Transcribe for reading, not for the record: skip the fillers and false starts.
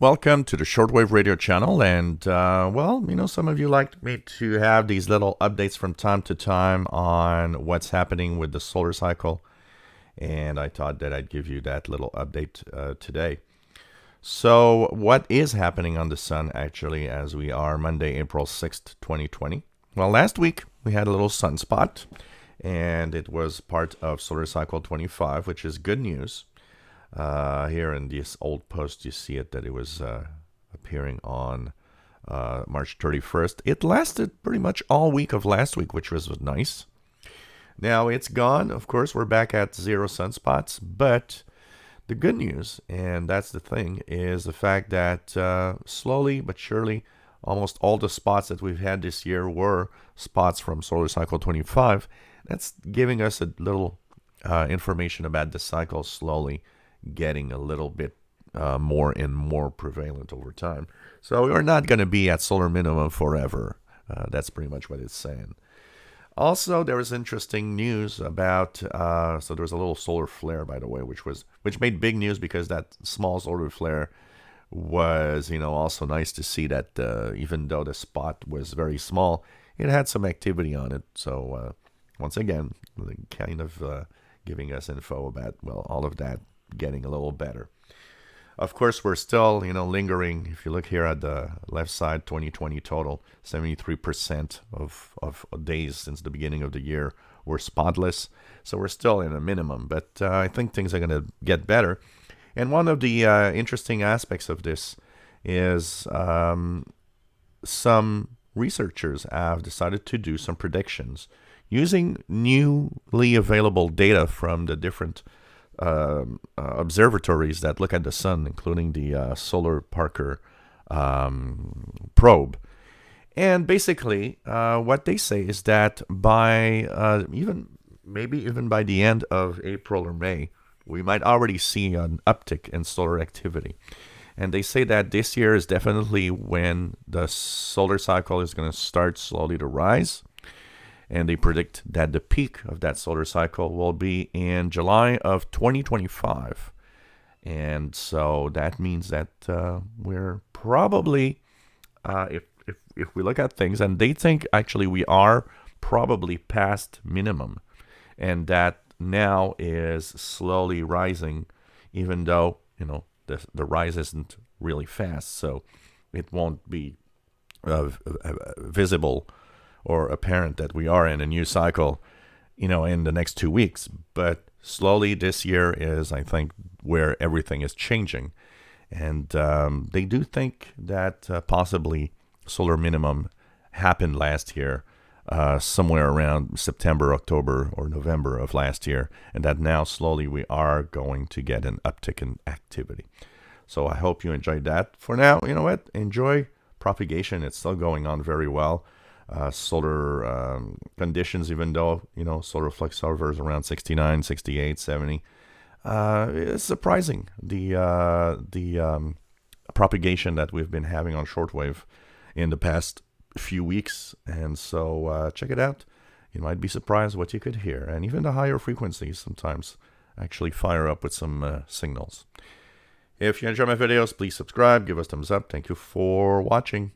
Welcome to the Shortwave Radio channel. And, some of you like me to have these little updates from time to time on what's happening with the solar cycle. And I thought that I'd give you that little update today. So what is happening on the sun, actually, as we are Monday, April 6th, 2020? Well, last week we had a little sunspot, and it was part of solar cycle 25, which is good news. Here in this old post, you see it that it was appearing on March 31st. It lasted pretty much all week of last week, which was nice. Now it's gone. Of course, we're back at 0 sunspots, but the good news, and that's the thing, is the fact that slowly but surely, almost all the spots that we've had this year were spots from solar cycle 25. That's giving us a little information about the cycle slowly getting a little bit more and more prevalent over time. So we're not going to be at solar minimum forever. That's pretty much what it's saying. Also, there was interesting news about, so there was a little solar flare, by the way, which made big news because that small solar flare was, also nice to see that even though the spot was very small, it had some activity on it. So once again, kind of giving us info about, all of that getting a little better. Of course, we're still, lingering. If you look here at the left side, 2020 total, 73% of days since the beginning of the year were spotless. So we're still in a minimum, but I think things are going to get better. And one of the interesting aspects of this is some researchers have decided to do some predictions using newly available data from the different observatories that look at the sun, including the Solar Parker probe. And basically, what they say is that by even by the end of April or May, we might already see an uptick in solar activity. And they say that this year is definitely when the solar cycle is going to start slowly to rise. And they predict that the peak of that solar cycle will be in July of 2025. And so that means that we're probably, if we look at things, and they think actually we are probably past minimum, and that now is slowly rising, even though, the rise isn't really fast. So it won't be visible or apparent that we are in a new cycle, in the next 2 weeks. But slowly this year is, I think, where everything is changing. And they do think that possibly solar minimum happened last year, somewhere around September, October, or November of last year, and that now slowly we are going to get an uptick in activity. So I hope you enjoyed that. For now, enjoy propagation. It's still going on very well. Solar conditions, even though, solar flux hovers around 69, 68, 70. It's surprising, the propagation that we've been having on shortwave in the past few weeks. And so check it out. You might be surprised what you could hear. And even the higher frequencies sometimes actually fire up with some signals. If you enjoy my videos, please subscribe, give us thumbs up. Thank you for watching.